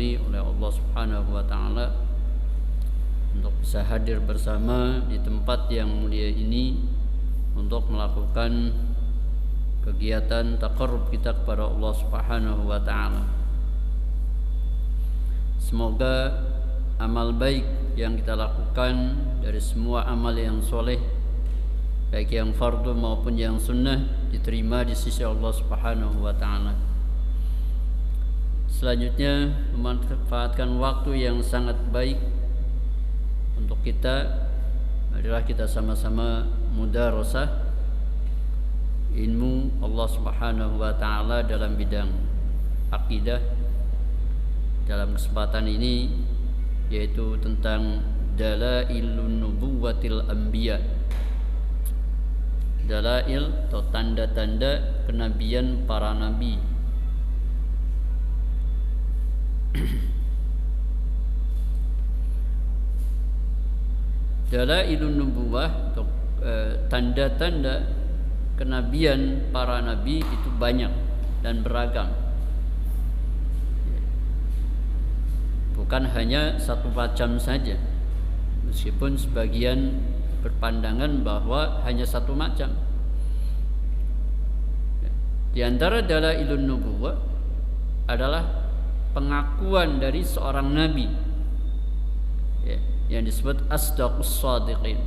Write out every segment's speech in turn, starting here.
dikaruniai oleh Allah Subhanahu wa taala untuk bisa hadir bersama di tempat yang mulia ini untuk melakukan kegiatan taqarrub kita kepada Allah Subhanahu wa taala. Semoga amal baik yang kita lakukan dari semua amal yang soleh, baik yang fardu maupun yang sunnah, diterima di sisi Allah Subhanahu wa taala. Selanjutnya, memanfaatkan waktu yang sangat baik untuk kita, marilah kita sama-sama mudarasah ilmu Allah Subhanahu wa taala dalam bidang akidah. Dalam kesempatan ini yaitu tentang dalailun nubuwatil anbiya. Dalail atau tanda-tanda kenabian para nabi. Dalailun nubuwah atau tanda-tanda kenabian para nabi itu banyak dan beragam. Bukan hanya satu macam saja, meskipun sebagian berpandangan bahwa hanya satu macam. Di antara dalailun nubuwah adalah pengakuan dari seorang nabi yang disebut asdaqus shadiqin.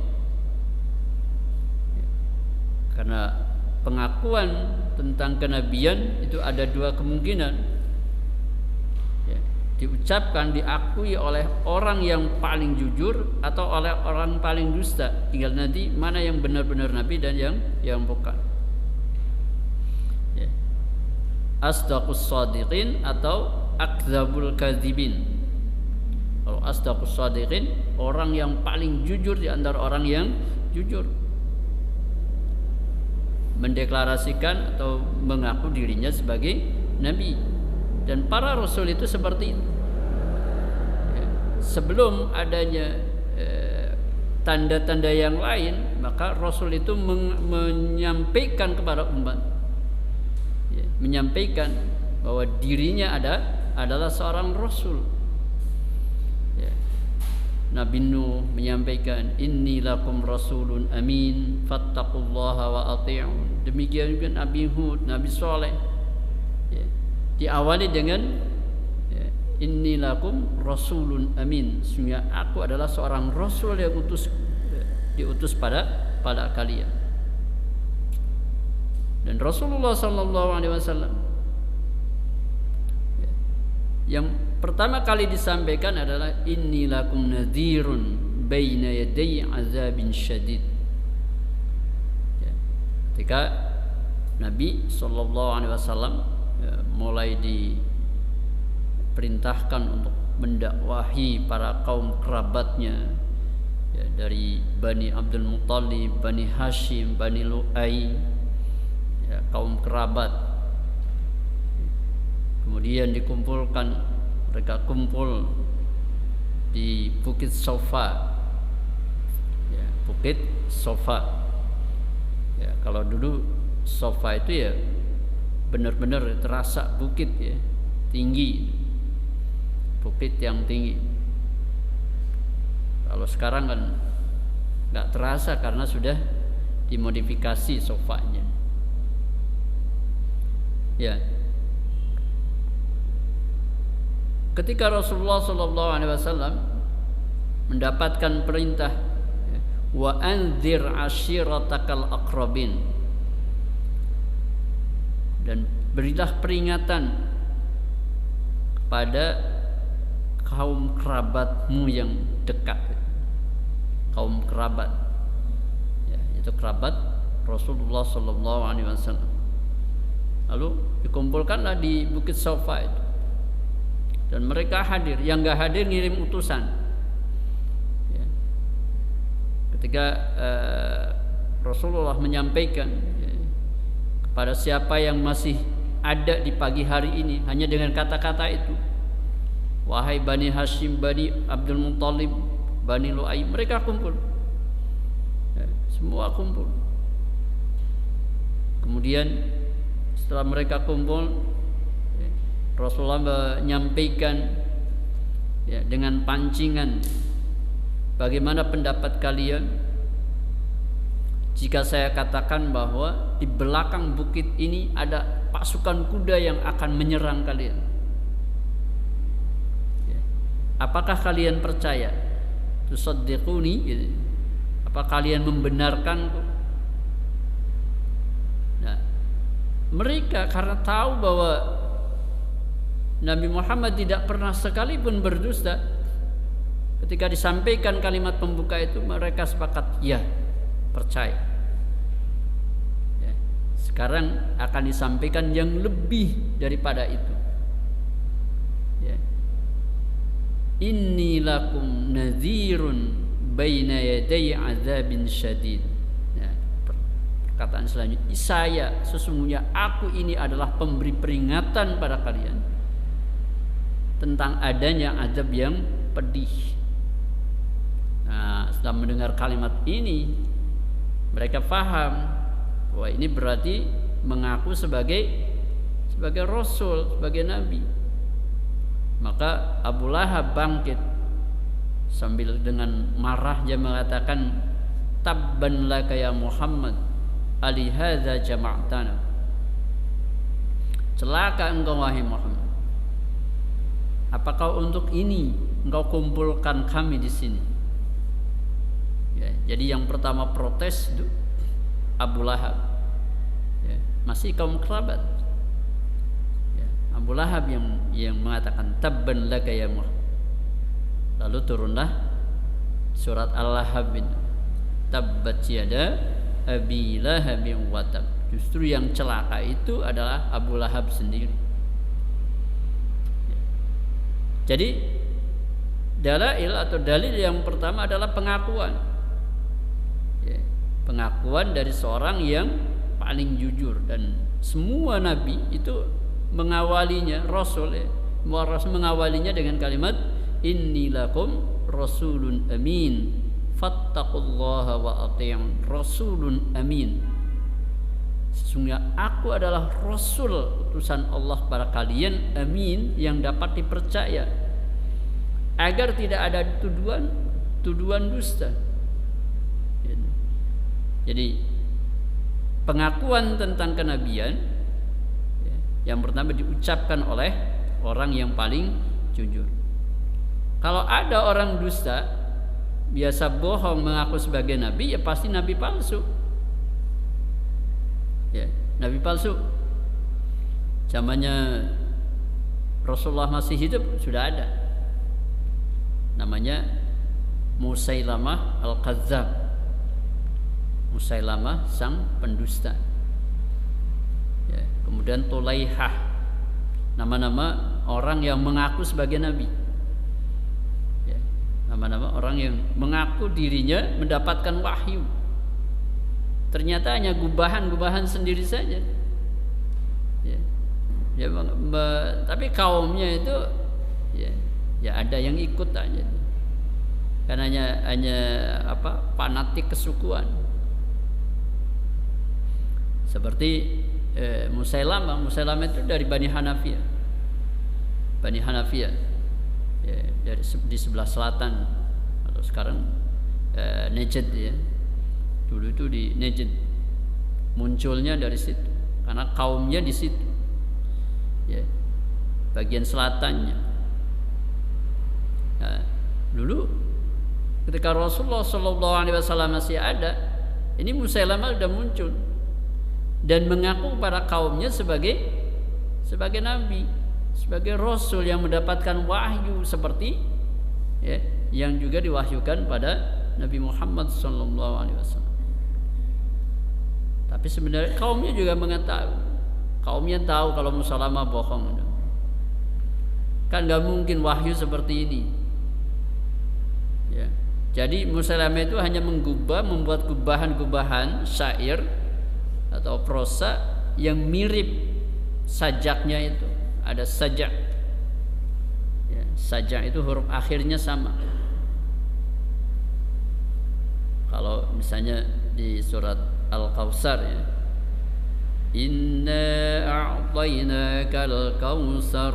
Karena pengakuan tentang kenabian itu ada dua kemungkinan, diucapkan, diakui oleh orang yang paling jujur atau oleh orang paling dusta. Tinggal nanti mana yang benar-benar nabi dan yang bukan. Asdaqus shadiqin atau akdzabul kadzibin. Kalau asdaqus shadiqin, orang yang paling jujur di antara orang yang jujur, mendeklarasikan atau mengaku dirinya sebagai nabi. Dan para rasul itu seperti itu. Sebelum adanya tanda-tanda yang lain, maka rasul itu menyampaikan kepada umat, menyampaikan bahwa dirinya adalah seorang rasul. Nabi Nuh menyampaikan, inni lakum rasulun amin fattaqullaha wa ati'un. Demikian juga Nabi Hud, Nabi Saleh, diawali dengan inni lakum rasulun amin, sehingga aku adalah seorang rasul yang diutus pada kalian. Dan Rasulullah sallallahu alaihi wasallam yang pertama kali disampaikan adalah inni lakum nadhirun baina yaday azabin syadid. Ketika Nabi sallallahu alaihi wasallam mulai diperintahkan untuk mendakwahi para kaum kerabatnya, dari Bani Abdul Muttalib, Bani Hashim, Bani Lu'ay, kaum kerabat. Kemudian dikumpulkan, mereka kumpul di Bukit Sofa, Bukit Sofa. Kalau dulu Sofa itu benar-benar terasa bukit, tinggi, bukit yang tinggi. Kalau sekarang kan nggak terasa karena sudah dimodifikasi sofanya. Ketika Rasulullah SAW mendapatkan perintah wa anzir ashiratakal aqrabin, dan berilah peringatan kepada kaum kerabatmu yang dekat. Kaum kerabat, itu kerabat Rasulullah SAW. Lalu dikumpulkanlah di Bukit Sofa itu, dan mereka hadir. Yang nggak hadir ngirim utusan. Ketika Rasulullah menyampaikan kepada siapa yang masih ada di pagi hari ini, hanya dengan kata-kata itu, wahai Bani Hashim, Bani Abdul Muttalib, Bani Lu'ay, mereka kumpul, semua kumpul. Kemudian setelah mereka kumpul, Rasulullah menyampaikan ya, dengan pancingan, bagaimana pendapat kalian jika saya katakan bahwa di belakang bukit ini ada pasukan kuda yang akan menyerang kalian? Ya. Apakah kalian percaya? Tusaddiquni, gitu. Apa kalian membenarkanku? Nah, mereka karena tahu bahwa Nabi Muhammad tidak pernah sekalipun berdusta, ketika disampaikan kalimat pembuka itu mereka sepakat ya, percaya. Ya. Sekarang akan disampaikan yang lebih daripada itu. Ya. Inni lakum nadhirun baina yaday azabin syadid. Nah, perkataan selanjutnya, saya sesungguhnya aku ini adalah pemberi peringatan pada kalian tentang adanya azab yang pedih. Nah, setelah mendengar kalimat ini, mereka paham bahwa ini berarti mengaku sebagai rasul, sebagai nabi. Maka Abu Lahab bangkit sambil dengan marahnya mengatakan, tabban laka ya Muhammad, ali hadza jama'tana. Celaka engkau wahai Muhammad, apakah untuk ini engkau kumpulkan kami di sini? Ya, jadi yang pertama protes itu Abu Lahab, ya, masih kaum kerabat. Ya, Abu Lahab yang mengatakan tabban laka ya Muhammad. Lalu turunlah surat Al-Lahab, tabbat yada abi lahabin wa tab. Justru yang celaka itu adalah Abu Lahab sendiri. Jadi dalail atau dalil yang pertama adalah pengakuan, ya, pengakuan dari seorang yang paling jujur, dan semua nabi itu mengawalinya, rasul, ya, mengawalinya dengan kalimat inni lakum rasulun amin fattaqullaha wa ati'un. Rasulun amin, sesungguhnya aku adalah rasul utusan Allah pada kalian, amin, yang dapat dipercaya, agar tidak ada tuduhan dusta. Jadi pengakuan tentang kenabian, yang pertama diucapkan oleh orang yang paling jujur. Kalau ada orang dusta, biasa bohong mengaku sebagai nabi, ya pasti nabi palsu. Ya, nabi palsu. Zamannya Rasulullah masih hidup sudah ada. Namanya Musailamah Al-Kadzdzab. Musailamah sang pendusta. Ya, kemudian Tulaihah, nama-nama orang yang mengaku sebagai nabi. Nama-nama orang yang mengaku dirinya mendapatkan wahyu, ternyata hanya gubahan sendiri saja. Ya, tapi kaumnya itu ya ada yang ikut aja, karena hanya fanatik kesukuan. Seperti Musailamah itu dari Bani Hanafiyah. Ya, di sebelah selatan, atau sekarang Najd, ya. Dulu itu di Najd, munculnya dari situ karena kaumnya di situ, ya, bagian selatannya. Nah, dulu ketika Rasulullah SAW masih ada, ini Musailamah sudah muncul dan mengaku pada kaumnya sebagai nabi, sebagai rasul yang mendapatkan wahyu seperti, ya, yang juga diwahyukan pada Nabi Muhammad SAW. Tapi sebenarnya kaumnya juga mengetahui, kaumnya tahu kalau Musailamah bohong. Kan nggak mungkin wahyu seperti ini. Ya. Jadi Musailamah itu hanya membuat gubahan syair atau prosa yang mirip sajaknya itu. Ada sajak, ya, sajak itu huruf akhirnya sama. Kalau misalnya di surat Al-Kautsar, ya, inna a'tainakal kautsar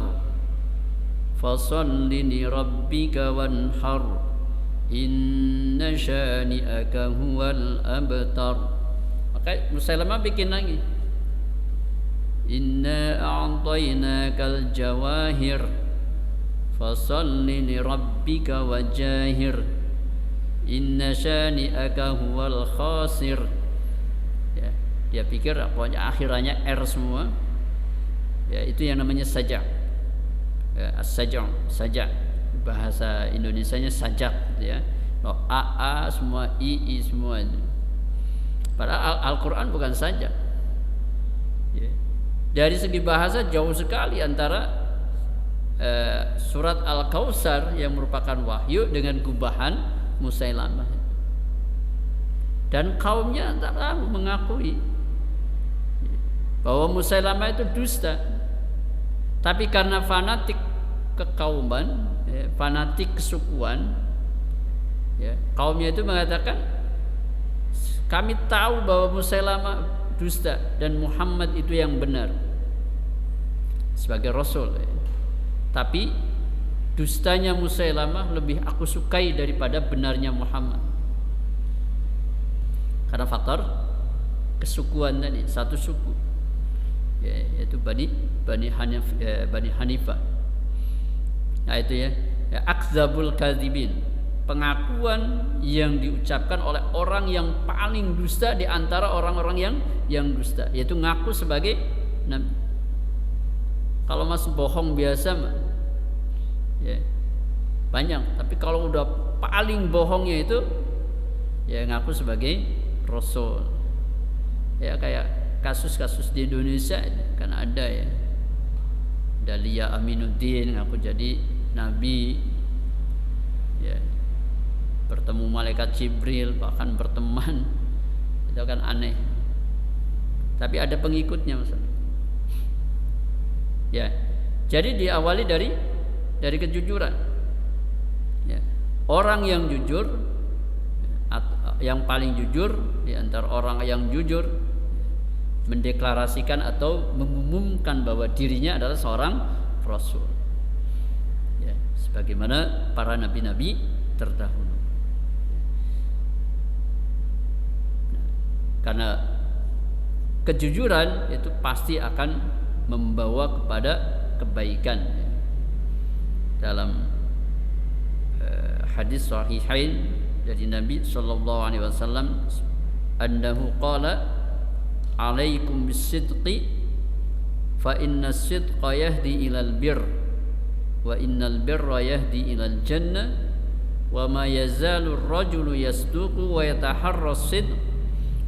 fasalli li rabbika wanhar inna syani'aka huwal abtar. Maka Musailamah bikin lagi, inna a'tainakal jawahir fasalli li rabbika wajahir inna syani'aka huwal khasir. Ya, dia pikir pokoknya akhirannya R semua. Ya, itu yang namanya sajak. Ya, as-sajak, sajak. Bahasa Indonesianya sajak gitu ya. A semua, I semua itu. Padahal Al-Qur'an bukan sajak. Ya. Dari segi bahasa jauh sekali antara surat Al-Kautsar yang merupakan wahyu dengan gubahan Musailamah. Dan kaumnya tak tahu mengakui bahwa Musailamah itu dusta. Tapi karena fanatik kekauman, ya, fanatik kesukuan, ya, kaumnya itu mengatakan, kami tahu bahwa Musailamah dusta dan Muhammad itu yang benar sebagai Rasul, ya. Tapi dustanya Musailamah lebih aku sukai daripada benarnya Muhammad. Karena faktor kesukuan tadi, satu suku, ya, yaitu Bani Hanifah. Nah itu ya, akdzabul kadzibin, pengakuan yang diucapkan oleh orang yang paling dusta di antara orang-orang yang dusta, yaitu ngaku sebagai nabi. Kalau masih bohong biasa mah, ya banyak. Tapi kalau udah paling bohongnya itu, ya ngaku sebagai Rasul. Ya kayak kasus-kasus di Indonesia kan ada ya, Dahlia Aminuddin ngaku jadi nabi, ya, bertemu malaikat Jibril, bahkan berteman, itu kan aneh. Tapi ada pengikutnya misalnya. Ya, jadi diawali dari kejujuran. Ya. Orang yang jujur, yang paling jujur di antara orang yang jujur, mendeklarasikan atau mengumumkan bahwa dirinya adalah seorang Rasul, ya, sebagaimana para nabi-nabi terdahulu. Karena kejujuran itu pasti akan membawa kepada kebaikan. Dalam hadis sahihain dari Nabi sallallahu alaihi wasallam, annahu qala alaikum bisidqi fa inna sidqa yahdi ilal bir wa innal birra yahdi ilal jannah wa ma yazalu ar-rajulu yasduqu wa yataharra as-sidq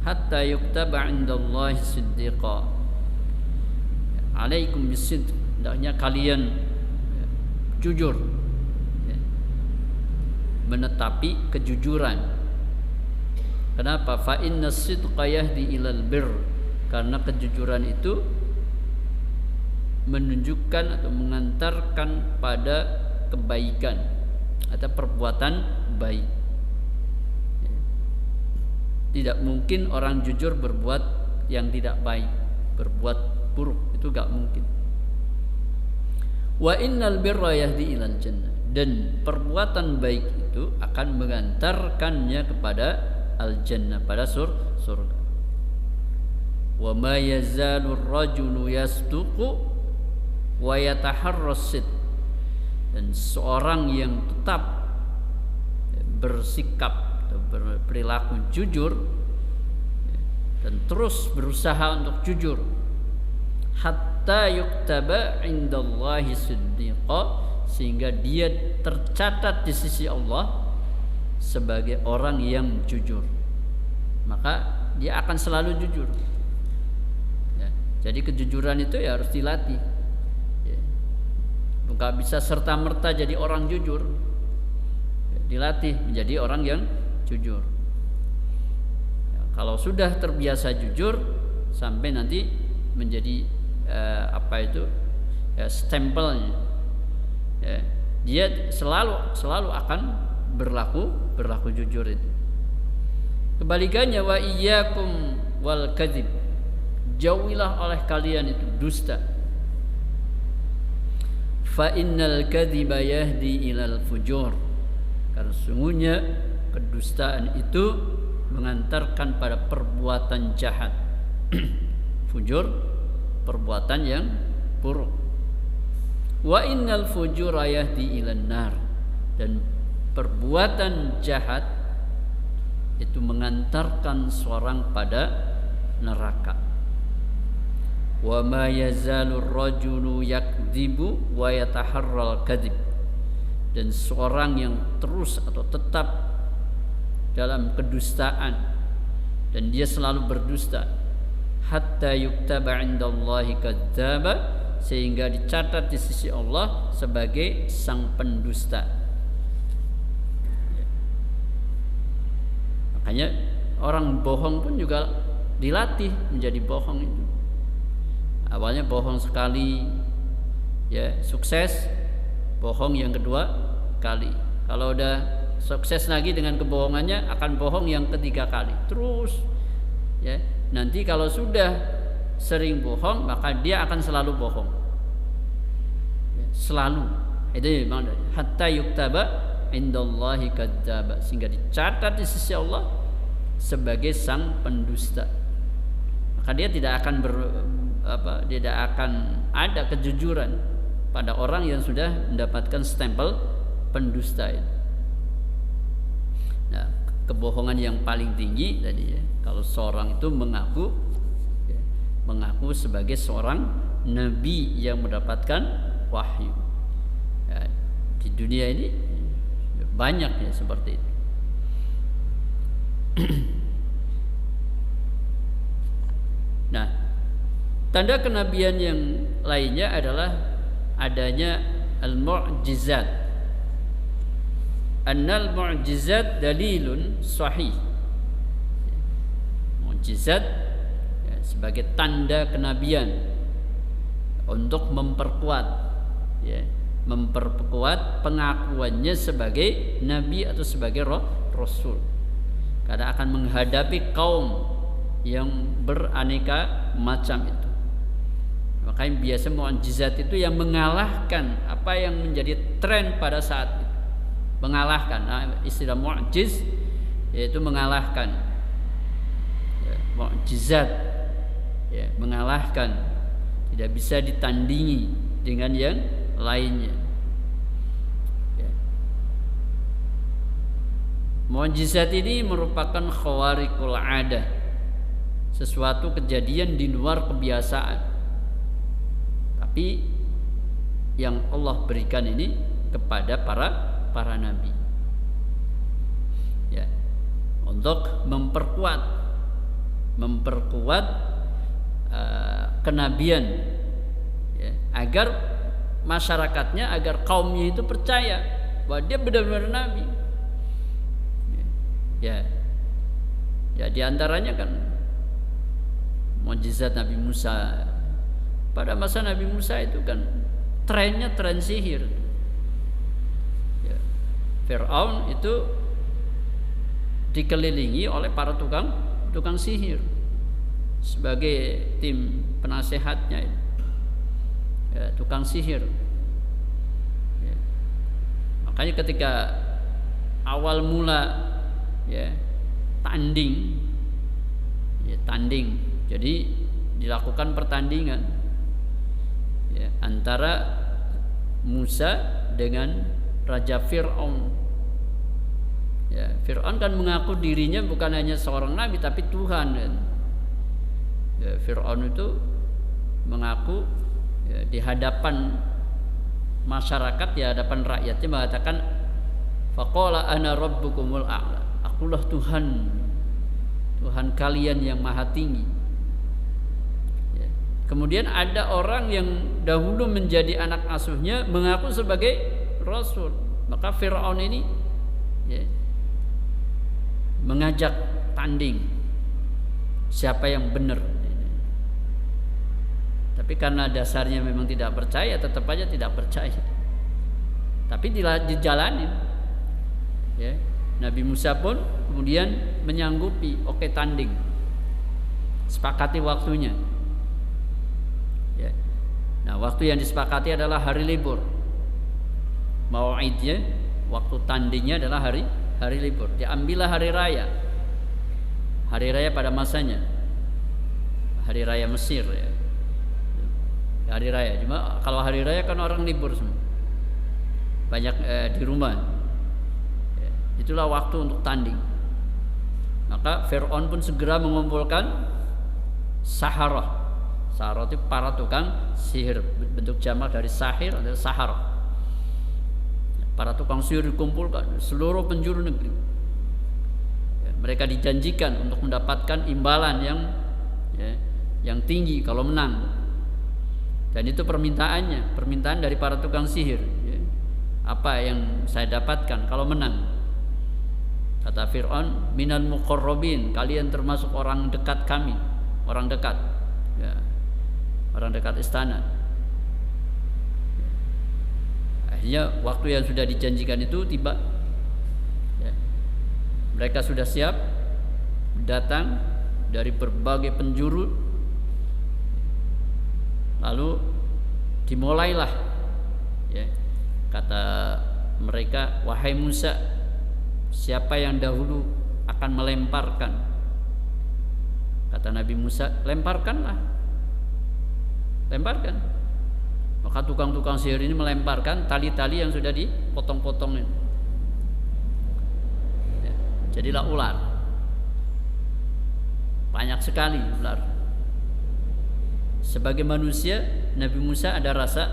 hatta yuktaba 'indallahi siddiqa. Alaikum bisidq, hendaknya kalian jujur, menetapi kejujuran. Kenapa? Fa inna sidqa yahdi ilal bir, karena kejujuran itu menunjukkan atau mengantarkan pada kebaikan atau perbuatan baik. Tidak mungkin orang jujur berbuat yang tidak baik, berbuat buruk, itu gak mungkin. Wa innal birra yahdi ilal jannah, dan perbuatan baik itu akan mengantarkannya kepada al-jannah, pada surga. Wa ma yazalu ar-rajulu yasduqu wa yataharra as-sidq, dan seorang yang tetap bersikap atau berperilaku jujur dan terus berusaha untuk jujur, hatta yuktaba 'indallahi siddiqa, sehingga dia tercatat di sisi Allah sebagai orang yang jujur, maka dia akan selalu jujur. Jadi kejujuran itu ya harus dilatih. Bukan bisa serta-merta jadi orang jujur. Dilatih menjadi orang yang jujur. Kalau sudah terbiasa jujur sampai nanti menjadi stempelnya, dia selalu akan berlaku jujur itu. Kebalikannya, wa iyyakum wal kadzib, jauhilah oleh kalian itu dusta. fa innal kadhiba yahdi ilal fujur, karena sungguhnya kedustaan itu mengantarkan pada perbuatan jahat. Fujur, perbuatan yang buruk. Wa innal fujura yahdi ilan nar, dan perbuatan jahat itu mengantarkan seorang pada neraka. Wa ma yazalu rajulu yakdzibu wa yataharral kadzib, dan seorang yang terus atau tetap dalam kedustaan dan dia selalu berdusta, hatta yuktaba indallahi kadzdzaba, sehingga dicatat di sisi Allah sebagai sang pendusta. Makanya orang bohong pun juga dilatih menjadi bohong itu. Awalnya bohong sekali, ya sukses, bohong yang kedua kali. Kalau udah sukses lagi dengan kebohongannya, akan bohong yang ketiga kali terus, ya. Nanti kalau sudah sering bohong, maka dia akan selalu bohong, ya, selalu. Itu maknanya hatta yuktaba indallahi kadzdzaba, sehingga dicatat di sisi Allah sebagai sang pendusta. Maka dia tidak akan tidak akan ada kejujuran pada orang yang sudah mendapatkan stempel pendusta itu. Nah, kebohongan yang paling tinggi tadi, ya, kalau seorang itu mengaku sebagai seorang nabi yang mendapatkan wahyu. Ya, di dunia ini banyak ya seperti itu. Nah, tanda kenabian yang lainnya adalah adanya al-mu'jizat. Annal mu'jizat dalilun sahih. Mu'jizat, ya, sebagai tanda kenabian untuk memperkuat, ya, memperkuat pengakuannya sebagai nabi atau sebagai rasul, karena akan menghadapi kaum yang beraneka macam itu. Makanya biasa mu'jizat itu yang mengalahkan apa yang menjadi tren pada saat itu. Mengalahkan, istilah mu'jiz yaitu mengalahkan, ya, mu'jizat, ya, mengalahkan, tidak bisa ditandingi dengan yang lainnya, ya. Mu'jizat ini merupakan khawariqul 'adah, sesuatu kejadian di luar kebiasaan, tapi yang Allah berikan ini kepada para nabi, ya, untuk memperkuat kenabian, ya, agar masyarakatnya, agar kaumnya itu percaya bahwa dia benar-benar nabi, ya. Ya, diantaranya kan mukjizat Nabi Musa. Pada masa Nabi Musa itu kan trennya tren sihir. Fir'aun itu dikelilingi oleh para tukang sihir sebagai tim penasehatnya, ya, tukang sihir, ya. Makanya ketika awal mula, ya, tanding, jadi dilakukan pertandingan, ya, antara Musa dengan Raja Fir'aun. Ya, Fir'aun kan mengaku dirinya bukan hanya seorang nabi tapi Tuhan, kan? Ya, Fir'aun itu mengaku, ya, di hadapan masyarakat, di hadapan rakyatnya mengatakan faqala ana rabbukumul a'la, akulah Tuhan kalian yang maha tinggi, ya. Kemudian ada orang yang dahulu menjadi anak asuhnya mengaku sebagai rasul, maka Fir'aun ini, ya, mengajak tanding siapa yang benar. Tapi karena dasarnya memang tidak percaya, tetap aja tidak percaya. Tapi dijalani, ya. Nabi Musa pun kemudian menyanggupi, oke, tanding, sepakati waktunya, ya. Nah, waktu yang disepakati adalah hari libur. mau'idnya, waktu tandingnya adalah hari libur. Diambillah hari raya pada masanya, hari raya Mesir ya. Hari raya, cuma kalau hari raya kan orang libur semua, banyak di rumah ya. Itulah waktu untuk tanding. Maka Fir'aun pun segera mengumpulkan saharah itu para tukang sihir, bentuk jamak dari sahir adalah saharah. Para tukang sihir dikumpulkan seluruh penjuru negeri ya, mereka dijanjikan untuk mendapatkan imbalan yang tinggi kalau menang. Dan itu permintaan dari para tukang sihir ya. Apa yang saya dapatkan kalau menang? Kata Fir'aun, minal muqarrabin, kalian termasuk orang dekat kami, orang dekat ya, orang dekat istana. Akhirnya waktu yang sudah dijanjikan itu tiba ya. Mereka sudah siap datang dari berbagai penjuru. Lalu dimulailah ya, kata mereka, wahai Musa, siapa yang dahulu akan melemparkan? Kata Nabi Musa, lemparkan. Maka tukang-tukang sihir ini melemparkan tali-tali yang sudah dipotong-potongin ya, jadilah ular, banyak sekali ular. Sebagai manusia, Nabi Musa ada rasa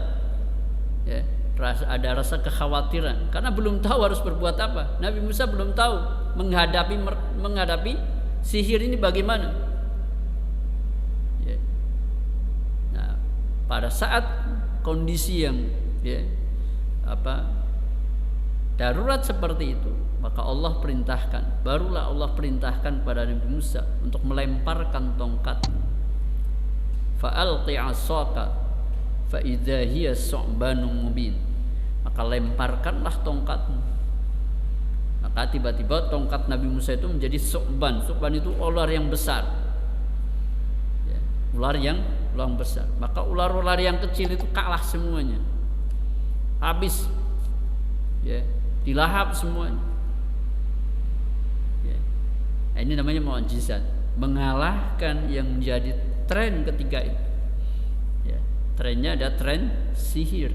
kekhawatiran karena belum tahu harus berbuat apa. Nabi Musa belum tahu menghadapi sihir ini bagaimana. Ya. Nah, pada saat kondisi yang darurat seperti itu, maka barulah Allah perintahkan kepada Nabi Musa untuk melemparkan tongkatnya. Fa'alqi 'asaka fa idza hiya su'banun mubin, maka lemparkanlah tongkatmu. Maka tiba-tiba tongkat Nabi Musa itu menjadi su'ban. Su'ban itu ular yang besar ya, ular yang besar. Maka ular-ular yang kecil itu kalah semuanya, habis ya, dilahap semuanya ya. Nah, ini namanya mukjizat, mengalahkan yang menjadi tren ketiga itu ya. Trennya ada tren sihir.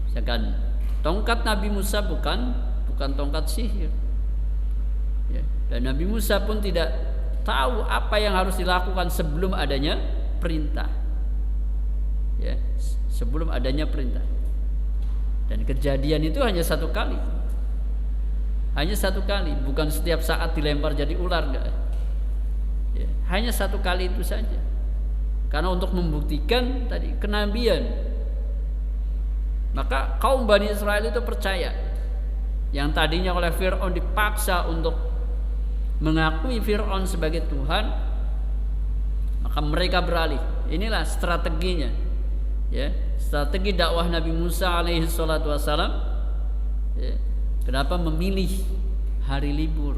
Sedangkan tongkat Nabi Musa bukan tongkat sihir ya. Dan Nabi Musa pun tidak tahu apa yang harus dilakukan sebelum adanya perintah ya, sebelum adanya perintah. Dan kejadian itu hanya satu kali, bukan setiap saat dilempar jadi ular, enggak ya, hanya satu kali itu saja. Karena untuk membuktikan tadi kenabian, maka kaum Bani Israel itu percaya. Yang tadinya oleh Fir'aun dipaksa untuk mengakui Fir'aun sebagai Tuhan, maka mereka beralih. Inilah strateginya ya, strategi dakwah Nabi Musa alaihi salatu wassalam ya. Kenapa memilih hari libur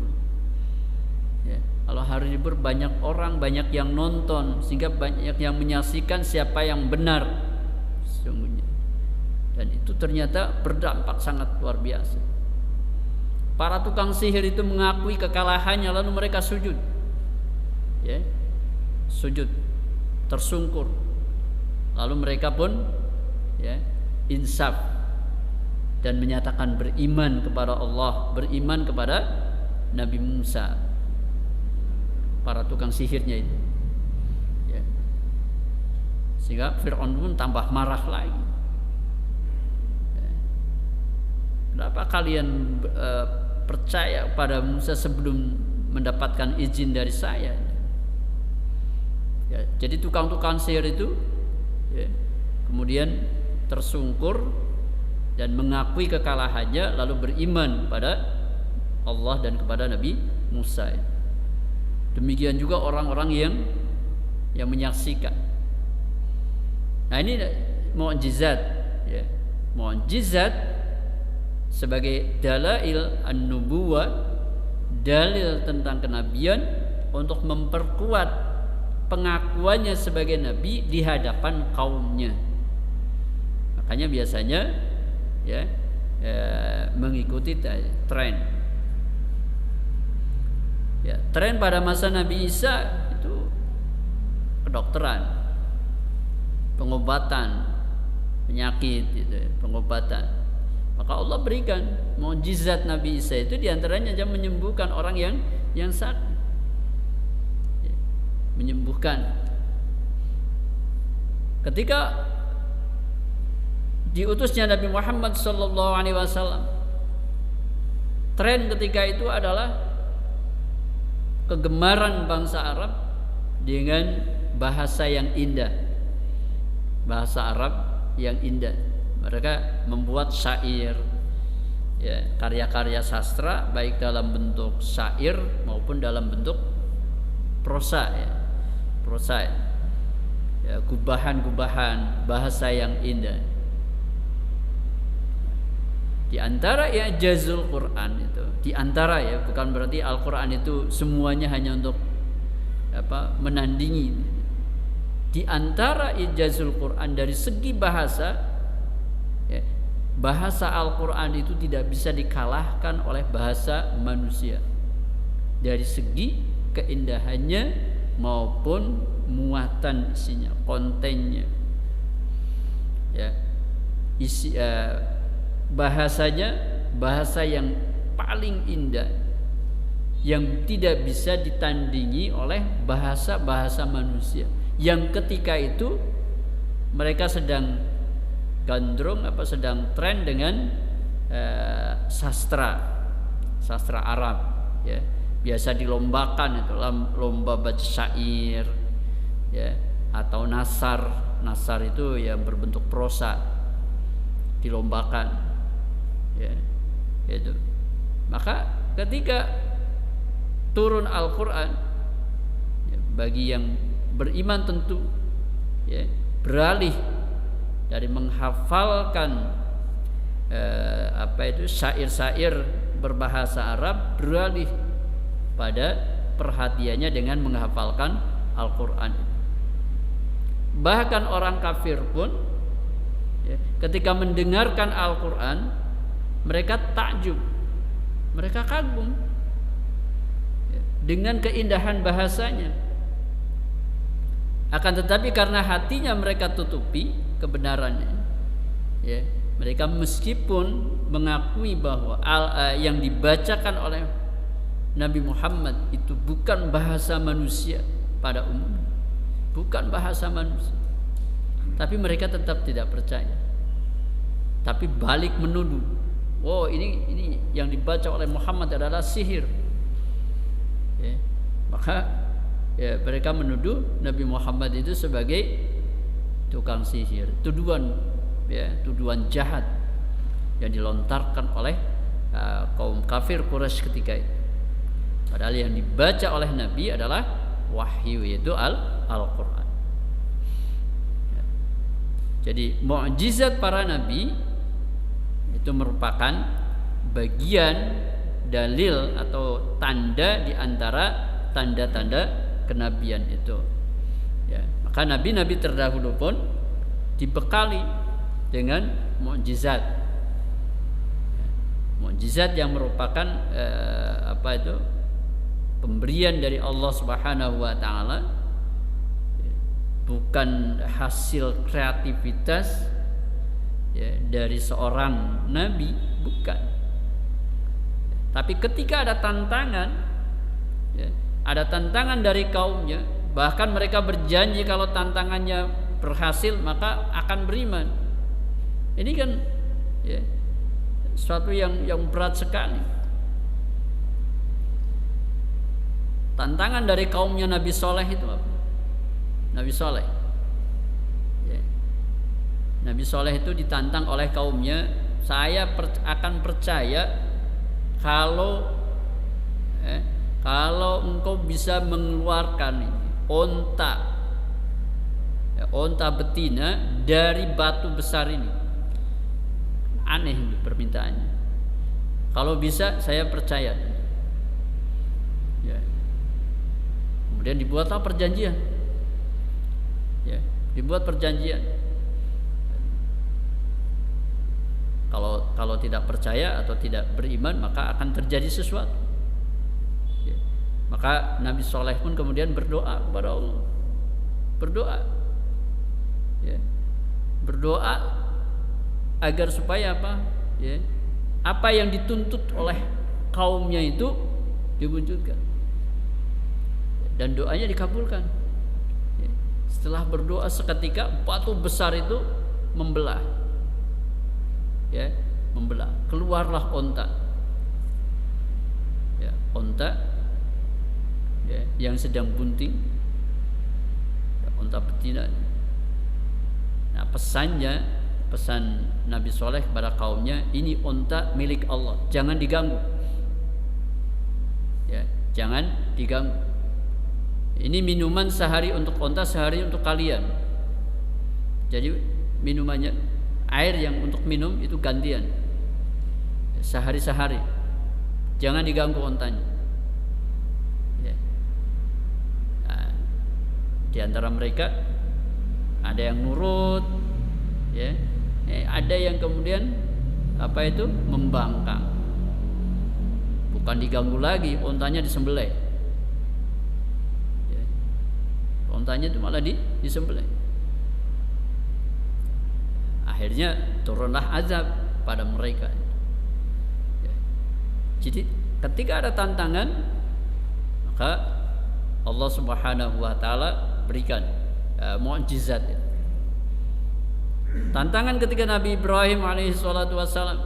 ya? Kalau hari libur banyak orang, banyak yang nonton, sehingga banyak yang menyaksikan siapa yang benar sesungguhnya. Dan itu ternyata berdampak sangat luar biasa. Para tukang sihir itu mengakui kekalahannya, lalu mereka sujud ya, sujud tersungkur. Lalu mereka pun ya, insaf dan menyatakan beriman kepada Allah, beriman kepada Nabi Musa. Para tukang sihirnya itu ya. Sehingga Fir'aun pun tambah marah lagi ya. Kenapa kalian percaya pada Musa sebelum mendapatkan izin dari saya ya. Jadi tukang-tukang sihir itu ya, kemudian tersungkur dan mengakui kekalahannya, lalu beriman pada Allah dan kepada Nabi Musa. Demikian juga orang-orang yang menyaksikan. Nah, ini mukjizat ya. Mukjizat sebagai dalail an-nubuwah, dalil tentang kenabian untuk memperkuat pengakuannya sebagai nabi di hadapan kaumnya. Makanya biasanya ya, mengikuti tren. Ya, tren pada masa Nabi Isa itu kedokteran, pengobatan penyakit, gitu, pengobatan. Maka Allah berikan mukjizat Nabi Isa itu diantaranya aja menyembuhkan orang yang sakit, ya, menyembuhkan. Ketika diutusnya Nabi Muhammad SAW, tren ketika itu adalah kegemaran bangsa Arab dengan bahasa yang indah, bahasa Arab yang indah. Mereka membuat syair, ya, karya-karya sastra, baik dalam bentuk syair maupun dalam bentuk prosa, ya, prosa, ya, gubahan-gubahan bahasa yang indah. Di antara i'jazul Quran itu, di antara, ya, bukan berarti Al-Quran itu semuanya hanya untuk menandingi. Di antara i'jazul Quran dari segi bahasa, ya, bahasa Al-Quran itu tidak bisa dikalahkan oleh bahasa manusia dari segi keindahannya maupun muatan isinya, kontennya, ya, isi bahasanya bahasa yang paling indah yang tidak bisa ditandingi oleh bahasa-bahasa manusia yang ketika itu mereka sedang gandrung sedang tren dengan sastra Arab, ya, biasa dilombakan itu lomba baca syair, ya, atau nasar itu yang berbentuk prosa dilombakan, ya, itu. Maka ketika turun Al-Quran, ya, bagi yang beriman tentu, ya, beralih dari menghafalkan syair-syair berbahasa Arab, beralih pada perhatiannya dengan menghafalkan Al-Quran. Bahkan orang kafir pun, ya, ketika mendengarkan Al-Quran mereka takjub, mereka kagum, ya, dengan keindahan bahasanya. Akan tetapi karena hatinya mereka tutupi kebenarannya, ya, mereka meskipun mengakui bahwa yang dibacakan oleh Nabi Muhammad itu bukan bahasa manusia pada umumnya, bukan bahasa manusia, tapi mereka tetap tidak percaya, tapi balik menuduh, oh ini yang dibaca oleh Muhammad adalah sihir, ya. Maka, ya, mereka menuduh Nabi Muhammad itu sebagai tukang sihir, tuduhan, ya, tuduhan jahat yang dilontarkan oleh kaum kafir Quraisy ketika itu. Padahal yang dibaca oleh Nabi adalah wahyu, yaitu Al-Quran. Ya. Jadi mukjizat para nabi itu merupakan bagian dalil atau tanda di antara tanda-tanda kenabian itu, ya. Maka nabi-nabi terdahulu pun dibekali dengan mukjizat, ya. Mukjizat yang merupakan pemberian dari Allah Subhanahu wa taala, ya, bukan hasil kreativitas, ya, dari seorang nabi, bukan. Tapi ketika ada tantangan, ya, ada tantangan dari kaumnya, bahkan mereka berjanji kalau tantangannya berhasil maka akan beriman. Ini kan, ya, sesuatu yang berat sekali. Tantangan dari kaumnya Nabi Soleh itu apa? Nabi Soleh, ya. Nabi Soleh itu ditantang oleh kaumnya, saya akan percaya kalau engkau bisa mengeluarkan onta betina dari batu besar ini. Aneh permintaannya. Kalau bisa saya percaya. Ya. Kemudian dibuatlah perjanjian. Ya, dibuat perjanjian. kalau tidak percaya atau tidak beriman maka akan terjadi sesuatu. Ya. Maka Nabi Soleh pun kemudian berdoa kepada Allah, berdoa, ya. Berdoa agar supaya apa? Ya. Apa yang dituntut oleh kaumnya itu diwujudkan dan doanya dikabulkan. Ya. Setelah berdoa seketika batu besar itu membelah, ya, membelah. Keluarlah onta, ya, onta, ya, yang sedang bunting, ya, onta betina. Nah, pesan Nabi Soleh kepada kaumnya, ini onta milik Allah, jangan diganggu, ya, jangan diganggu. Ini minuman sehari untuk onta, sehari untuk kalian. Jadi minumannya, air yang untuk minum itu gantian, sehari-sehari, jangan diganggu ontanya, ya. Nah, di antara mereka ada yang nurut, ya, ada yang kemudian apa itu membangkang, bukan diganggu lagi, ontanya disembelih, ya. Ontanya itu malah disembelih. Akhirnya turunlah azab pada mereka. Ya. Jadi ketika ada tantangan, maka Allah Subhanahu wa taala berikan mukjizat. Ya. Tantangan ketika Nabi Ibrahim alaihi salatu wassalam,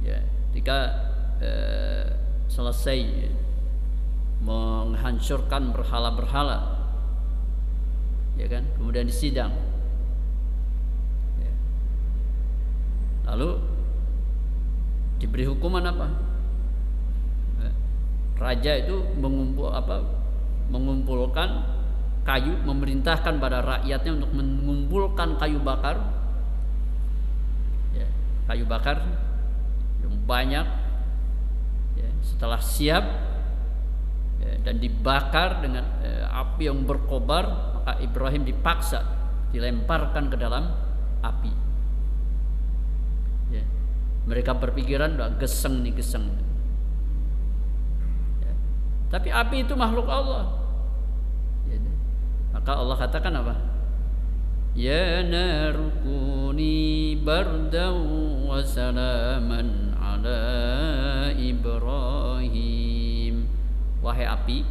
ya, ketika selesai, ya, menghancurkan berhala-berhala, ya kan, kemudian disidang. Lalu diberi hukuman apa? Raja itu mengumpulkan kayu, memerintahkan pada rakyatnya untuk mengumpulkan kayu bakar, ya, kayu bakar yang banyak, ya, setelah siap, ya, dan dibakar dengan api yang berkobar, maka Ibrahim dipaksa dilemparkan ke dalam api. Ya. Mereka berpikiran udah geseng nih, geseng. Ya. Tapi api itu makhluk Allah. Ya. Maka Allah katakan apa? Ya narukuni bardan wa salaman ala Ibrahim. Wahai api,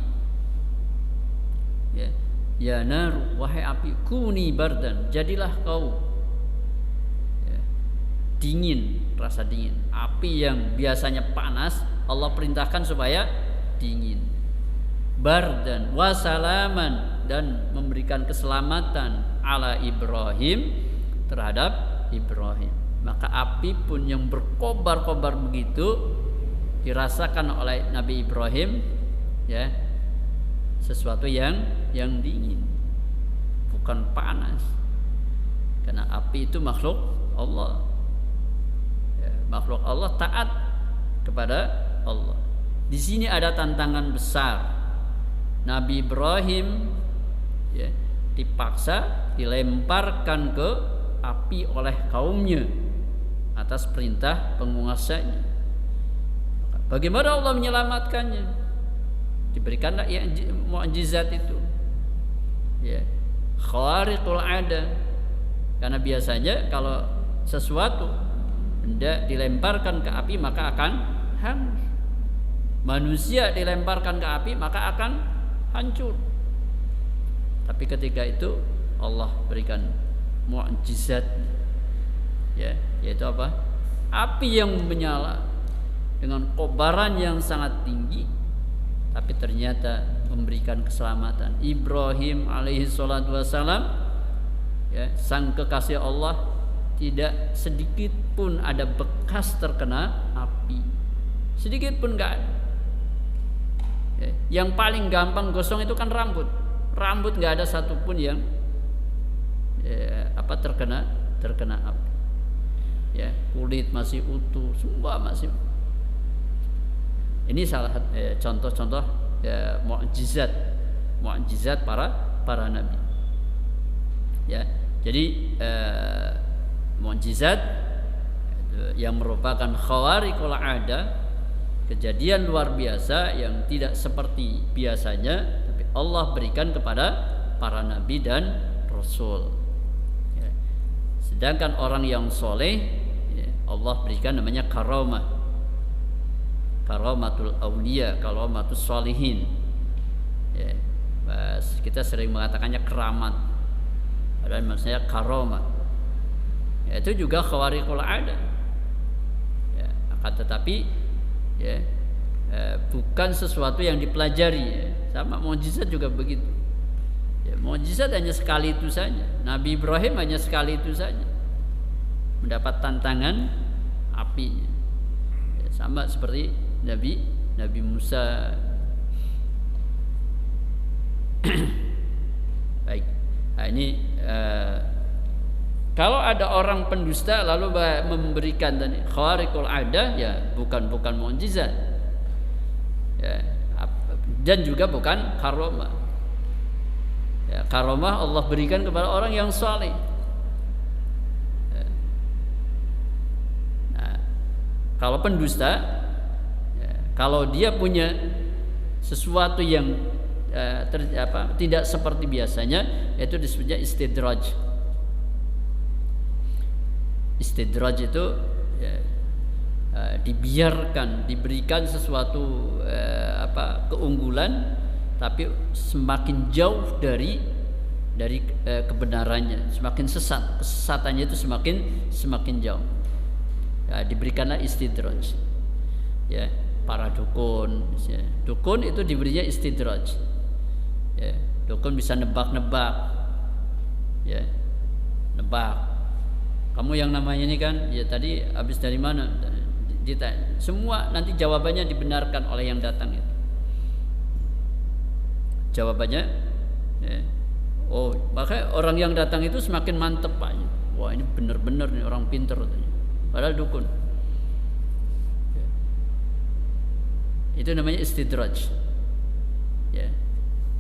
ya, ya nar, wahai api, kuni bardan, jadilah kau dingin, rasa dingin. Api yang biasanya panas, Allah perintahkan supaya dingin. Bardan wasalaman, dan memberikan keselamatan ala Ibrahim, terhadap Ibrahim. Maka api pun yang berkobar-kobar begitu dirasakan oleh Nabi Ibrahim, ya, sesuatu yang dingin, bukan panas. Karena api itu makhluk Allah. Makhluk Allah taat kepada Allah. Di sini ada tantangan besar. Nabi Ibrahim, ya, dipaksa dilemparkan ke api oleh kaumnya atas perintah penguasanya. Bagaimana Allah menyelamatkannya? Diberikanlah yang mukjizat itu, ya, khariqul ada. Karena biasanya kalau sesuatu hendak dilemparkan ke api maka akan hangus. Manusia dilemparkan ke api maka akan hancur. Tapi ketika itu Allah berikan mukjizat, ya, yaitu apa? Api yang menyala dengan kobaran yang sangat tinggi, tapi ternyata memberikan keselamatan. Ibrahim alaihi salatu wassalam, ya, sang kekasih Allah, tidak sedikit pun ada bekas terkena api, sedikit pun enggak ada. Ya, yang paling gampang gosong itu kan rambut enggak ada satupun yang, ya, terkena api. Ya, kulit masih utuh, semua masih. Ini salah contoh-contoh, ya, mukjizat para nabi. Ya, jadi mukjizat yang merupakan khawariqul ada, kejadian luar biasa yang tidak seperti biasanya, tapi Allah berikan kepada para nabi dan rasul. Ya. Sedangkan orang yang soleh, ya, Allah berikan namanya karamah, karamatul aulia, karamatus sholihin. Ya. Kita sering mengatakannya keramat, padahal maksudnya karamah. Ya, itu juga khawariqul ada. Ya, akan tetapi ya, bukan sesuatu yang dipelajari, ya. Sama mukjizat juga begitu. Ya, mukjizat hanya sekali itu saja. Nabi Ibrahim hanya sekali itu saja mendapat tantangan apinya. Ya, sama seperti Nabi Musa. Baik. Nah, ini kalau ada orang pendusta lalu memberikan tadi khawariqul ada, ya bukan mukjizat, ya, dan juga bukan karomah. Ya, karomah Allah berikan kepada orang yang saleh. Ya. Nah, kalau pendusta, ya, kalau dia punya sesuatu yang tidak seperti biasanya, itu disebutnya istidraj. Istidraj itu ya, diberikan sesuatu keunggulan, tapi semakin jauh dari kebenarannya, semakin sesat, kesesatannya itu semakin jauh. Ya, diberikanlah istidraj. Ya, para dukun, ya. Dukun itu diberinya istidraj. Ya, dukun bisa nebak-nebak. Ya, nebak. Kamu yang namanya ini kan, ya tadi habis dari mana? Ditanya. Semua nanti jawabannya dibenarkan oleh yang datang itu. Jawabannya, ya. Oh, makanya orang yang datang itu semakin mantep Pak. Wah, ini benar-benar nih orang pinter. Padahal dukun. Ya. Itu namanya istidraj. Ya.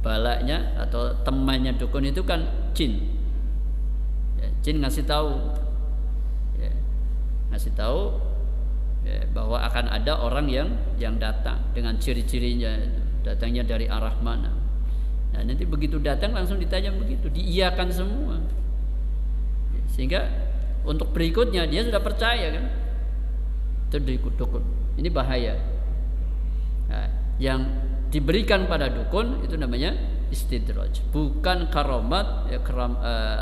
Balaknya atau temannya dukun itu kan jin. Ya, jin ngasih tahu. Ngasih tahu ya, bahwa akan ada orang yang datang dengan ciri-cirinya, datangnya dari arah mana. Nah, nanti begitu datang langsung ditanya begitu, diiyakan semua. Sehingga untuk berikutnya dia sudah percaya kan. Itu dukun. Ini bahaya. Nah, yang diberikan pada dukun itu namanya istidraj, bukan karamat ya,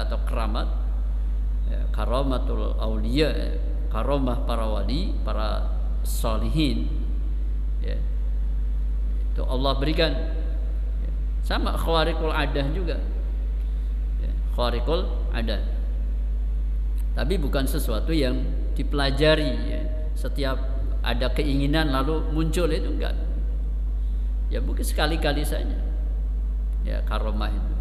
atau keramat. Ya, karamatul aulia, ya. Karomah para wali, para salihin, ya. Itu Allah berikan. Ya. Sama khawariqul adah juga, ya. Khawariqul adah, tapi bukan sesuatu yang dipelajari, ya. Setiap ada keinginan lalu muncul, itu enggak. Ya mungkin sekali-kali saja, ya, karomah itu.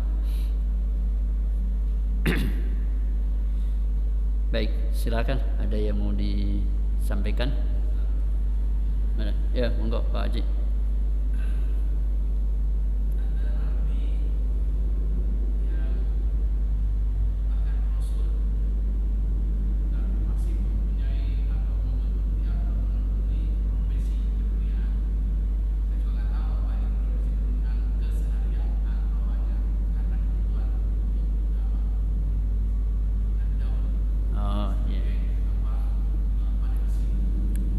Baik, silakan. Ada yang mau disampaikan? Mana? Ya, monggo Pak Haji.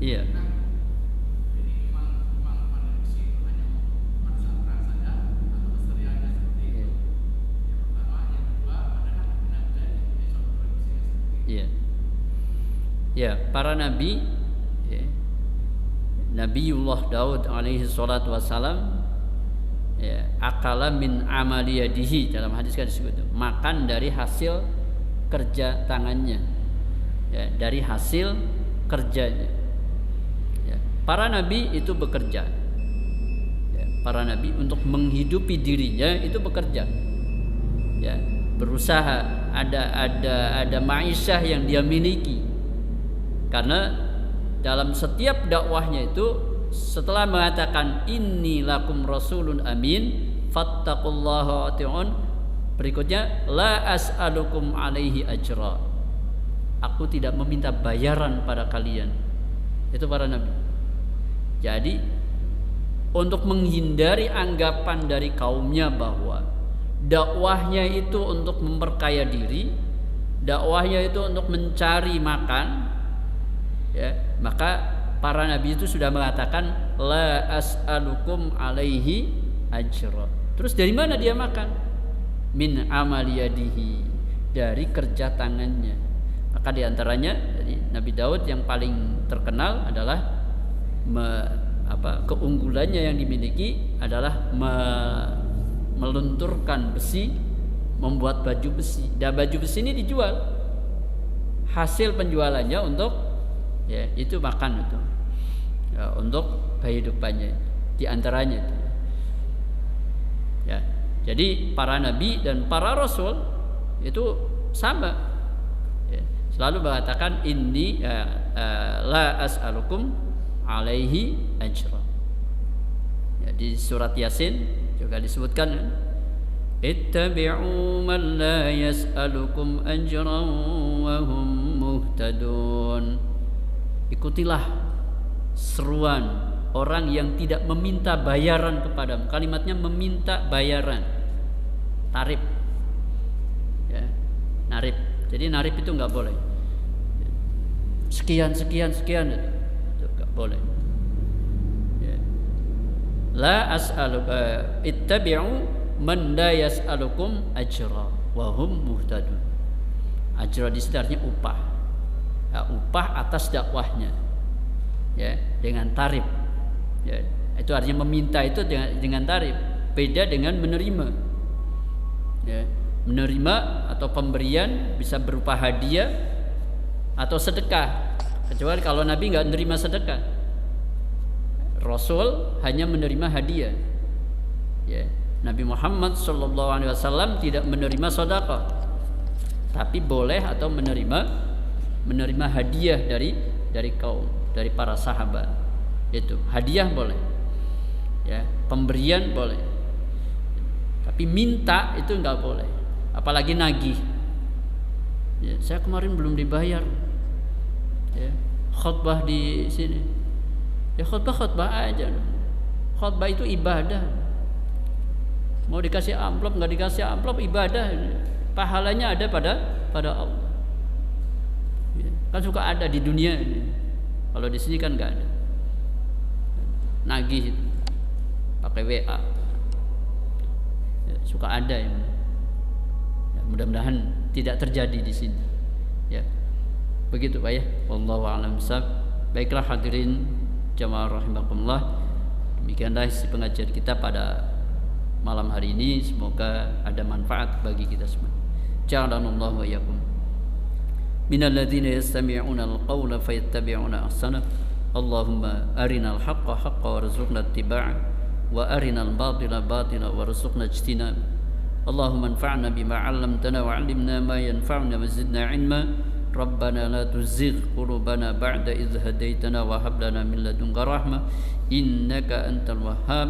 Iya. Iya. Ya, para nabi, ya, Nabiullah Daud alaihi salatu wassalam, ya, akala min amaliyadihi, dalam hadis kan disebut itu, makan dari hasil kerja tangannya, ya, dari hasil kerjanya. Para nabi itu bekerja, ya, para nabi untuk menghidupi dirinya itu bekerja, ya, berusaha, ada ma'isyah yang dia miliki. Karena dalam setiap dakwahnya itu setelah mengatakan inni lakum rasulun amin fattaqullaha ati'un, berikutnya la as'alukum alaihi ajra. Aku tidak meminta bayaran pada kalian. Itu para nabi. Jadi untuk menghindari anggapan dari kaumnya bahwa dakwahnya itu untuk memperkaya diri, dakwahnya itu untuk mencari makan, ya, maka para nabi itu sudah mengatakan la as'alukum alaihi ajra. Terus dari mana dia makan? Min amaliyadihi, dari kerja tangannya. Maka diantaranya jadi Nabi Daud yang paling terkenal adalah keunggulannya yang dimiliki adalah melunturkan besi, membuat baju besi. Dan baju besi ini dijual. Hasil penjualannya untuk ya itu makan itu. Ya, untuk kehidupannya diantaranya itu. Ya. Jadi para nabi dan para rasul itu sama. Selalu mengatakan inni la as'alukum alaihi ajra. Ya, di surat Yasin juga disebutkan ittabi'u man la yas'alukum ajran wa hum muhtadun. Ikutilah seruan orang yang tidak meminta bayaran kepadamu. Kalimatnya meminta bayaran, tarif, ya, narif. Jadi narif itu nggak boleh. Sekian itu nggak boleh. Ya. La as'aluka ittabi'u man la yas'alukum ajra wa hum muhtadun. Ajra di sini artinya upah. Ya, upah atas dakwahnya. Ya, dengan tarif. Ya, itu artinya meminta itu dengan tarif. Beda dengan menerima. Ya. Menerima atau pemberian bisa berupa hadiah atau sedekah, kecuali kalau Nabi nggak menerima sedekah. Rasul hanya menerima hadiah. Ya. Nabi Muhammad SAW tidak menerima sedekah, tapi boleh atau menerima hadiah dari kaum, dari para sahabat. Itu hadiah boleh, ya, pemberian boleh, tapi minta itu nggak boleh. Apalagi nagih. Ya, saya kemarin belum dibayar. Ya, khutbah di sini. Ya khutbah aja. Khutbah itu ibadah. Mau dikasih amplop nggak dikasih amplop ibadah. Pahalanya ada pada Allah. Ya, kan suka ada di dunia ini. Kalau di sini kan nggak ada. Nagih itu pakai WA. Ya, suka ada yang mudah-mudahan tidak terjadi di sini. Ya. Begitu Pak ya. Wallahu a'lam bishawab. Baiklah hadirin jamaah rahimakumullah. Demikianlah isi pengajian kita pada malam hari ini. Semoga ada manfaat bagi kita semua. Ja'alanallahu wa iyyakum minal ladzina yastami'una al-qawla fayattabi'una ahsana. Allahumma arinal haqqa haqqan warzuqna ittiba'ah wa arinal batila batila warzuqna ijtinabah. اللهم انفعنا بما علمتنا وعلمنا ما ينفعنا وزدنا علما. ربنا لا تزغ قلوبنا بعد إذ هديتنا وهب لنا من لدنك رحمة إنك أنت الوهاب.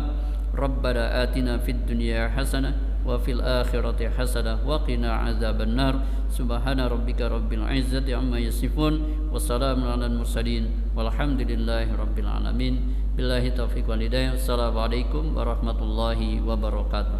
ربنا آتنا في الدنيا حسنة وفي الآخرة حسنة وقنا عذاب النار. سبحان ربك رب العزة عما يصفون وسلام على المرسلين والحمد لله رب العالمين. بالله التوفيق والهداية. السلام عليكم ورحمة الله وبركاته.